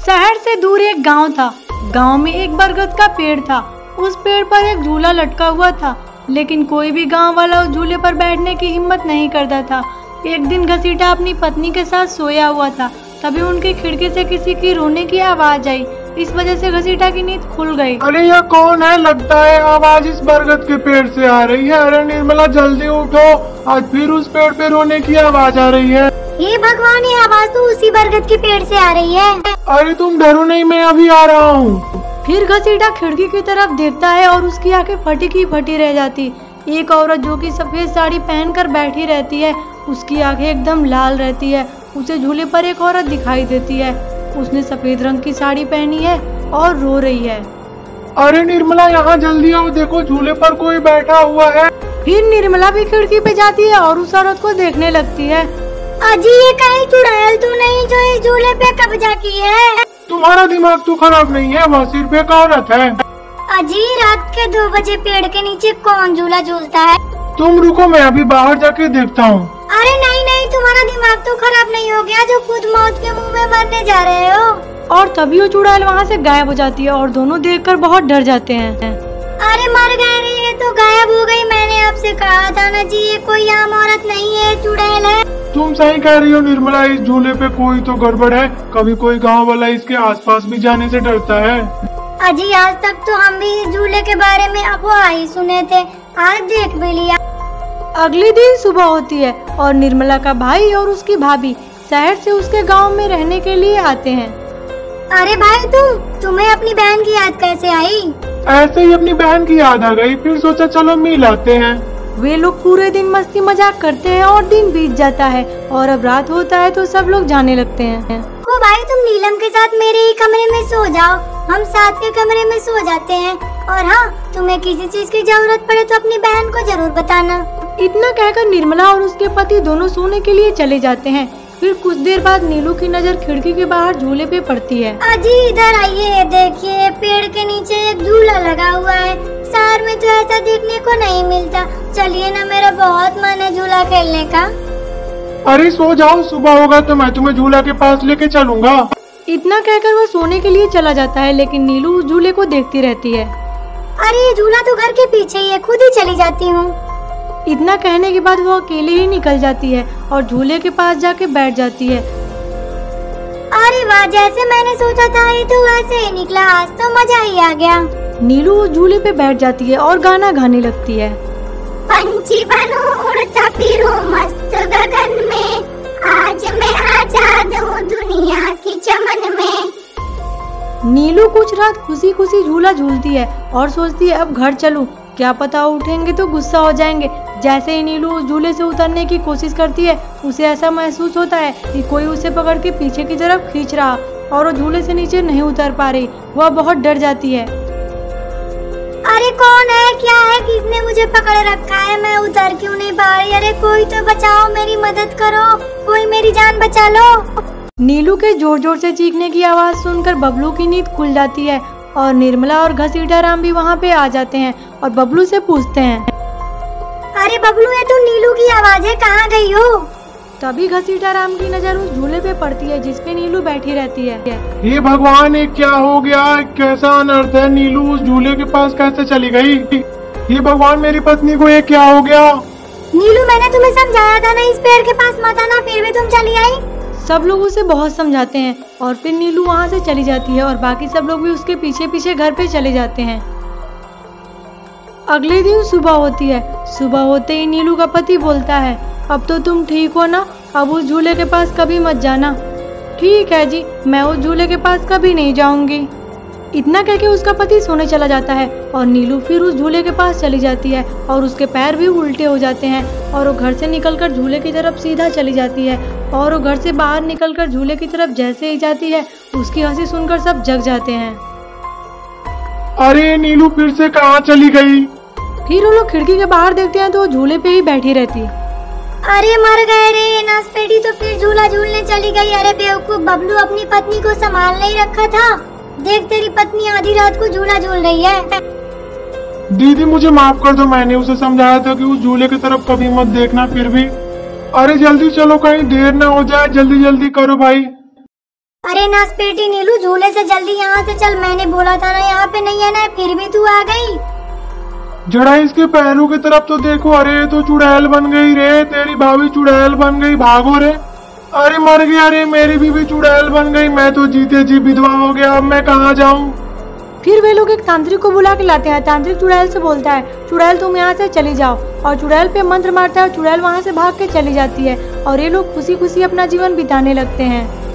शहर से दूर एक गांव था। गांव में एक बरगद का पेड़ था। उस पेड़ पर एक झूला लटका हुआ था, लेकिन कोई भी गांव वाला उस झूले पर बैठने की हिम्मत नहीं करता था। एक दिन घसीटा अपनी पत्नी के साथ सोया हुआ था, तभी उनकी खिड़की से किसी की रोने की आवाज आई। इस वजह से घसीटा की नींद खुल गई। अरे यह कौन है? लगता है आवाज इस बरगद के पेड़ से आ रही है। अरे निर्मला जल्दी उठो, आज फिर उस पेड़ पे रोने की आवाज आ रही है। हे भगवान, ये आवाज तो उसी बरगद के पेड़ से आ रही है। अरे तुम डरो नहीं, मैं अभी आ रहा हूँ। फिर घसीटा खिड़की की तरफ देखता है और उसकी आंखें फटी की फटी रह जाती। एक औरत जो कि सफेद साड़ी पहनकर बैठी रहती है, उसकी आंखें एकदम लाल रहती है। उसे झूले पर एक औरत दिखाई देती है। उसने सफेद रंग की साड़ी पहनी है और रो रही है। अरे निर्मला यहाँ जल्दी आओ, देखो झूले पर कोई बैठा हुआ है। फिर निर्मला भी खिड़की पे जाती है और उस औरत को देखने लगती है। अजी, ये कहीं चुड़ैल तो नहीं जो इस झूले पे कब्जा की है? तुम्हारा दिमाग तो खराब नहीं है, वह सिर्फ एक औरत है। अजी, रात के 2 बजे पेड़ के नीचे कौन झूला झूलता है? तुम रुको, मैं अभी बाहर जाके देखता हूँ। अरे नहीं नहीं, तुम्हारा दिमाग तो खराब नहीं हो गया जो खुद मौत के मुंह में मरने जा रहे हो? और तभी वो चुड़ैल वहाँ से गायब हो जाती है और दोनों देखकर बहुत डर जाते हैं। अरे मर गए रे, ये तो गायब हो गई। मैंने आपसे कहा था ना जी, ये कोई आम औरत नहीं है, चुड़ैल है। तुम सही कह रही हो निर्मला, इस झूले पे कोई तो गड़बड़ है। कभी कोई गांव वाला इसके आसपास भी जाने से डरता है। अजी, आज तक तो हम भी इस झूले के बारे में अफवाह ही सुने थे, आज देख भी लिया। अगले दिन सुबह होती है और निर्मला का भाई और उसकी भाभी शहर से उसके गांव में रहने के लिए आते हैं। अरे भाई, तुम्हें अपनी बहन की याद कैसे आई? ऐसे ही अपनी बहन की याद आ गई, फिर सोचा चलो मिल आते हैं। वे लोग पूरे दिन मस्ती मजाक करते हैं और दिन बीत जाता है और अब रात होता है तो सब लोग जाने लगते हैं। ओ भाई, तुम नीलम के साथ मेरे ही कमरे में सो जाओ, हम साथ के कमरे में सो जाते हैं। और हाँ, तुम्हें किसी चीज की जरूरत पड़े तो अपनी बहन को जरूर बताना। इतना कहकर निर्मला और उसके पति दोनों सोने के लिए चले जाते हैं। फिर कुछ देर बाद नीलू की नजर खिड़की के बाहर झूले पे पड़ती है। अजी, इधर आइए, देखिए पेड़ के नीचे एक झूला लगा हुआ है। शहर में तो ऐसा देखने को नहीं मिलता। चलिए ना, मेरा बहुत मन है झूला खेलने का। अरे सो जाओ, सुबह होगा तो मैं तुम्हें झूला के पास लेके चलूंगा। इतना कहकर वो सोने के लिए चला जाता है, लेकिन नीलू उस झूले को देखती रहती है। अरे ये झूला तो घर के पीछे ही है, खुद ही चली जाती हूँ। इतना कहने के बाद वो अकेले ही निकल जाती है और झूले के पास जाके बैठ जाती है। अरे वाह, जैसे मैंने सोचा था ये तो वैसे ही निकला, आज तो मजा ही आ गया। नीलू उस झूले पे बैठ जाती है और गाना गाने लगती है। पंछी बनूं उड़ता फिरूं मस्त गगन में, आज मैं आजाद हूँ दुनिया की चमन में। नीलू कुछ रात खुशी खुशी झूला झूलती है और सोचती है अब घर चलूं, क्या पता उठेंगे तो गुस्सा हो जाएंगे। जैसे ही नीलू उस झूले से उतरने की कोशिश करती है, उसे ऐसा महसूस होता है कि कोई उसे पकड़ के पीछे की तरफ खींच रहा और वो झूले से नीचे नहीं उतर पा रही। वह बहुत डर जाती है। अरे कौन है, क्या है, किसने मुझे पकड़ रखा है? मैं उतर क्यों नहीं पा रही? अरे कोई तो बचाओ, मेरी मदद करो, कोई मेरी जान बचा लो। नीलू के जोर जोर से चीखने की आवाज सुनकर बबलू की नींद खुल जाती है और निर्मला और घसीटा राम भी वहाँ पे आ जाते हैं और बबलू से पूछते हैं, अरे बबलू, ये तो नीलू की आवाज है, कहाँ गई हो? तभी घसीटा राम की नजर उस झूले पे पड़ती है जिसपे नीलू बैठी रहती है। हे भगवान, ये क्या हो गया? कैसा अनर्थ है? नीलू उस झूले के पास कैसे चली गई? हे भगवान, मेरी पत्नी को ये क्या हो गया? नीलू, मैंने तुम्हें समझाया था ना इस पेड़ के पास मत आना, फिर भी तुम चली आई। सब लोग उसे बहुत समझाते हैं और फिर नीलू वहाँ से चली जाती है और बाकी सब लोग भी उसके पीछे पीछे घर पे चले जाते हैं। अगले दिन सुबह होती है। सुबह होते ही नीलू का पति बोलता है, अब तो तुम ठीक हो ना, अब उस झूले के पास कभी मत जाना। ठीक है जी, मैं उस झूले के पास कभी नहीं जाऊंगी। इतना कहके उसका पति सोने चला जाता है और नीलू फिर उस झूले के पास चली जाती है और उसके पैर भी उल्टे हो जाते हैं और वो घर से निकलकर झूले की तरफ सीधा चली जाती है। और वो घर से बाहर निकलकर झूले की तरफ जैसे ही जाती है, उसकी हंसी सुनकर सब जग जाते हैं। अरे नीलू फिर से कहाँ चली गई? फिर वो लोग खिड़की के बाहर देखते हैं तो वो झूले पे ही बैठी रहती है। अरे मर गए रे, नासपेटी तो फिर झूला झूलने चली गई। अरे बेवकूफ बबलू, अपनी पत्नी को संभाल नहीं रखा था। देख, तेरी पत्नी आधी रात को झूला झूल रही है। दीदी मुझे माफ कर दो, मैंने उसे समझाया था कि उस झूले की तरफ कभी मत देखना, फिर भी। अरे जल्दी चलो, कहीं देर ना हो जाए, जल्दी जल्दी करो भाई। अरे नासपेटी नीलू, झूले से जल्दी यहाँ से चल, मैंने बोला था ना यहाँ पे नहीं है ना, फिर भी तू आ गई। जरा इसके पैरों की तरफ तो देखो। अरे ये तो चुड़ैल बन गई रे, तेरी भाभी चुड़ैल बन गई, भागो रे। अरे मर गया रे, मेरी बीवी चुड़ैल बन गई, मैं तो जीते जी विधवा हो गया, अब मैं कहाँ जाऊँ। फिर वे लोग एक तांत्रिक को बुला के लाते हैं। तांत्रिक चुड़ैल से बोलता है, चुड़ैल तुम यहाँ से चली जाओ, और चुड़ैल पे मंत्र मारता है, चुड़ैल वहाँ से भाग के चली जाती है और ये लोग खुशी खुशी अपना जीवन बिताने लगते हैं।